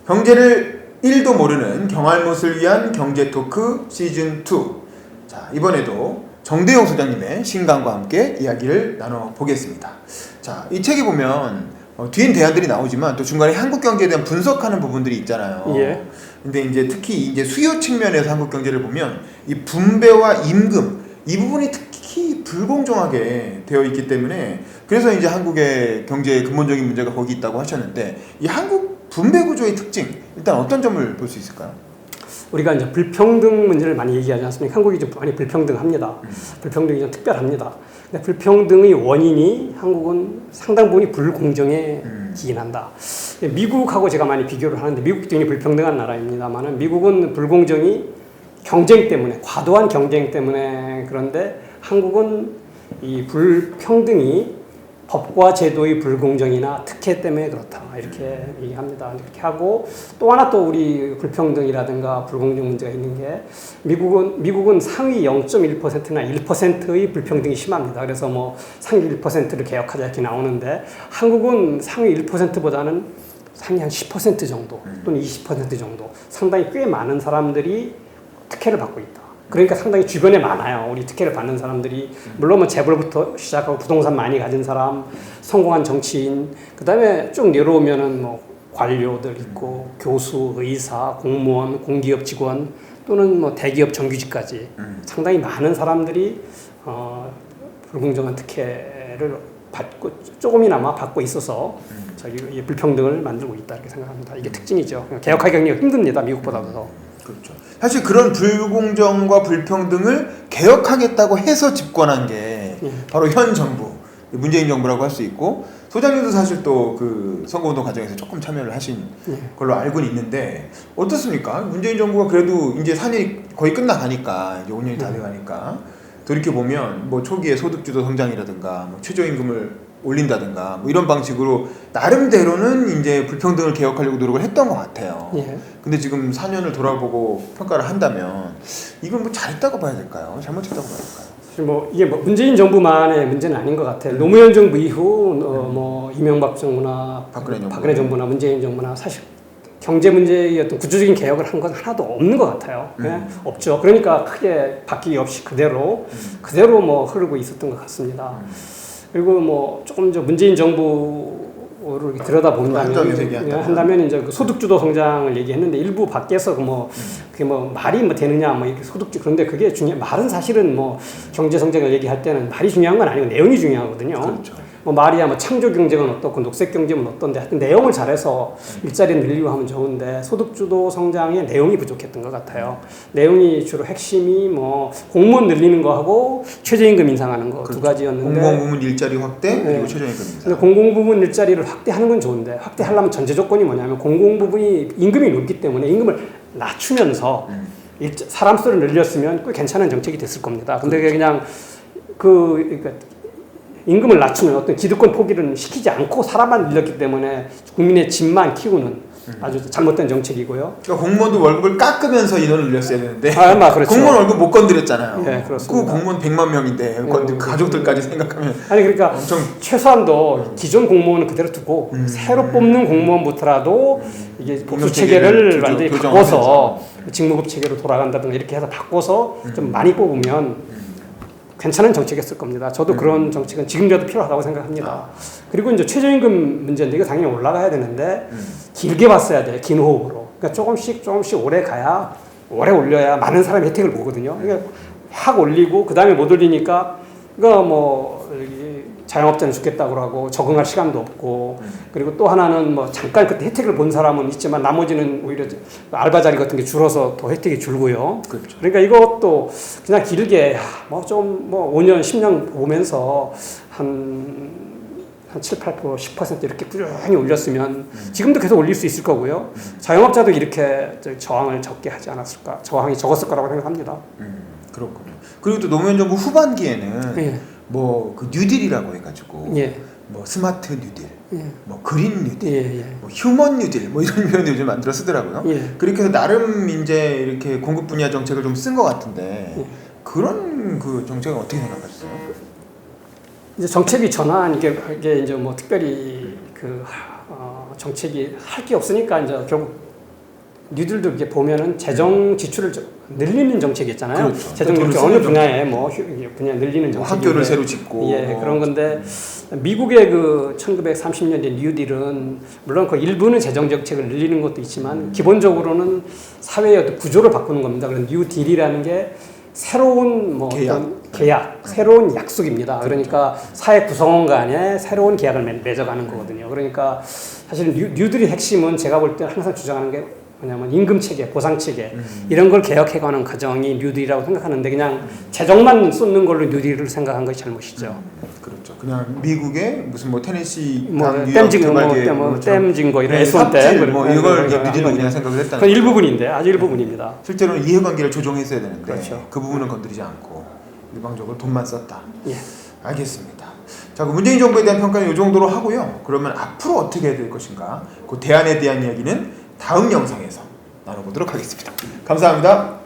경제를 1도 모르는 경알못을 위한 경제 토크 시즌 2. 자, 이번에도 정대용 소장님의 신강과 함께 이야기를 나눠보겠습니다. 자, 이 책에 보면 뒤엔 대안들이 나오지만 또 중간에 한국 경제에 대한 분석하는 부분들이 있잖아요. 예. 근데 이제 특히 이제 수요 측면에서 한국 경제를 보면 이 분배와 임금 이 부분이 특히 불공정하게 되어 있기 때문에 그래서 이제 한국의 경제의 근본적인 문제가 거기 있다고 하셨는데 이 한국 분배 구조의 특징 일단 어떤 점을 볼 수 있을까요? 우리가 이제 불평등 문제를 많이 얘기하지 않습니까? 한국이 좀 많이 불평등합니다. 불평등이 좀 특별합니다. 근데 불평등의 원인이 한국은 상당 부분이 불공정에 기인한다. 미국하고 제가 많이 비교를 하는데 미국도 굉장히 불평등한 나라입니다만은 미국은 불공정이 경쟁 때문에 과도한 경쟁 때문에 그런데 한국은 이 불평등이 법과 제도의 불공정이나 특혜 때문에 그렇다 이렇게 얘기합니다. 이렇게 하고 또 하나 또 우리 불평등이라든가 불공정 문제가 있는 게 미국은 상위 0.1%나 1%의 불평등이 심합니다. 그래서 뭐 상위 1%를 개혁하자 이렇게 나오는데 한국은 상위 1%보다는 상위 한 10% 정도 또는 20% 정도 상당히 꽤 많은 사람들이 특혜를 받고 있다. 그러니까 상당히 주변에 많아요. 우리 특혜를 받는 사람들이. 물론 뭐 재벌부터 시작하고 부동산 많이 가진 사람, 성공한 정치인, 그 다음에 쭉 내려오면은 뭐 관료들 있고, 교수, 의사, 공무원, 공기업 직원, 또는 뭐 대기업 정규직까지 상당히 많은 사람들이 불공정한 특혜를 받고, 조금이나마 받고 있어서 저기 불평등을 만들고 있다 이렇게 생각합니다. 이게 특징이죠. 개혁하기 굉장히 힘듭니다. 미국보다도 더. 그렇죠. 사실 그런 불공정과 불평등을 개혁하겠다고 해서 집권한 게 바로 현 정부, 문재인 정부라고 할 수 있고 소장님도 사실 또 그 선거운동 과정에서 조금 참여를 하신 걸로 알고는 있는데 어떻습니까? 문재인 정부가 그래도 이제 4년이 거의 끝나가니까 이제 5년이 다 돼가니까 돌이켜 보면 뭐 초기에 소득주도 성장이라든가 뭐 최저임금을 올린다든가 뭐 이런 방식으로 나름대로는 이제 불평등을 개혁하려고 노력을 했던 것 같아요. 근데 지금 4년을 돌아보고 평가를 한다면 이건 뭐 잘했다고 봐야 될까요? 잘못했다고 봐야 될까요? 뭐 이게 뭐 문재인 정부만의 문제는 아닌 것 같아요. 노무현 정부 이후 뭐 이명박 정부나 박근혜 정부나 문재인 정부나 사실 경제 문제의 어떤 구조적인 개혁을 한 건 하나도 없는 것 같아요. 없죠. 그러니까 크게 바뀌기 없이 그대로 뭐 흐르고 있었던 것 같습니다. 그리고 뭐 조금 저 문재인 정부를 들여다본다면 이제 그 소득주도 성장을 얘기했는데 일부 밖에서 그게 뭐 말이 뭐 되느냐 뭐 이렇게 소득주 그런데 그게 말은 사실은 뭐 경제 성장을 얘기할 때는 말이 중요한 건 아니고 내용이 중요하거든요. 그렇죠. 뭐 말이야 뭐 창조 경제는 어떻고 녹색 경제는 어떤데 하여튼 내용을 잘해서 일자리를 늘리고 하면 좋은데 소득주도 성장에 내용이 부족했던 것 같아요. 내용이 주로 핵심이 뭐 공무원 늘리는 거하고 최저임금 인상하는 거 두 가지였는데 공공부문 일자리 확대 그리고 최저임금 인상. 근데 공공부문 일자리를 확대하는 건 좋은데 확대하려면 전제 조건이 뭐냐면 공공부문이 임금이 높기 때문에 임금을 낮추면서 사람 수를 늘렸으면 꽤 괜찮은 정책이 됐을 겁니다. 근데 그냥 그러니까 임금을 낮추면 어떤 기득권 포기를 시키지 않고 사람만 늘렸기 때문에 국민의 집만 키우는 아주 잘못된 정책이고요. 그러니까 공무원도 월급을 깎으면서 인원을 늘렸어야 되는데 그렇죠. 공무원 월급 못 건드렸잖아요. 네, 그렇습니다. 그 공무원 100만 명인데 가족들까지 생각하면 아니 그러니까 엄청 최소한도 기존 공무원은 그대로 두고 새로 뽑는 공무원부터라도 이게 복수 체계를 완전히 바꿔서 직무급 체계로 돌아간다든가 이렇게 해서 바꿔서 좀 많이 뽑으면 괜찮은 정책이었을 겁니다. 저도 그런 정책은 지금이라도 필요하다고 생각합니다. 그리고 이제 최저임금 문제인데 이거 당연히 올라가야 되는데 길게 봤어야 돼요. 긴 호흡으로. 그러니까 조금씩 오래 가야 오래 올려야 많은 사람이 혜택을 보거든요. 그러니까 확 올리고 그 다음에 못 올리니까 그러니까 뭐 자영업자는 죽겠다고 하고 적응할 시간도 없고 그리고 또 하나는 뭐 잠깐 그때 혜택을 본 사람은 있지만 나머지는 오히려 알바 자리 같은 게 줄어서 더 혜택이 줄고요. 그렇죠. 그러니까 이것도 그냥 길게 뭐 좀 뭐 5년 10년 보면서 한 7, 8%, 10% 이렇게 꾸준히 올렸으면 지금도 계속 올릴 수 있을 거고요. 자영업자도 이렇게 저항을 적게 하지 않았을까, 저항이 적었을 거라고 생각합니다. 그렇군요. 그리고 또 노무현 정부 후반기에는 뭐 그 뉴딜이라고 해가지고 뭐 스마트 뉴딜, 뭐 그린 뉴딜, 뭐 휴먼 뉴딜 뭐 이런 표현을 요즘 만들어 쓰더라고요. 그렇게 해서 나름 이제 이렇게 공급 분야 정책을 좀 쓴 것 같은데 그런 그 정책은 어떻게 생각하셨어요? 이제 정책이 전환 이게 이제 뭐 특별히 그 정책이 할 게 없으니까 이제 결국 뉴딜도 이렇게 보면은 재정 지출을 늘리는 정책이 있잖아요. 그렇죠. 재정 돈을 지출 어느 쓰는 분야에 뭐 분야 늘리는 정책. 학교를 새로 짓고 예, 그런 건데 미국의 그 1930년대 뉴딜은 물론 그 일부는 재정 정책을 늘리는 것도 있지만 기본적으로는 사회의 어떤 구조를 바꾸는 겁니다. 그래서 뉴딜이라는 게 새로운 뭐 계약, 새로운 약속입니다. 그러니까 사회 구성원 간에 새로운 계약을 맺어가는 거거든요. 그러니까 사실 뉴딜의 핵심은 제가 볼 때 항상 주장하는 게 뭐냐면 임금 체계, 보상 체계 이런 걸 개혁해가는 과정이 뉴딜이라고 생각하는데 그냥 재정만 쏟는 걸로 뉴딜을 생각한 것이 잘못이죠. 그렇죠. 그냥 미국의 무슨 뭐 테네시 댐 증거 이런 S1 댐 뭐 이걸 뉴딜로 그냥 생각을 했다는 그건 일부분인데 아주 일부분입니다. 실제로는 이해관계를 조정했어야 되는데 그렇죠. 그 부분은 건드리지 않고 일방적으로 돈만 썼다. 예. 알겠습니다. 자, 그 문재인 정부에 대한 평가는 이 정도로 하고요. 그러면 앞으로 어떻게 해야 될 것인가? 그 대안에 대한 이야기는 다음 영상에서 나눠보도록 하겠습니다. 감사합니다.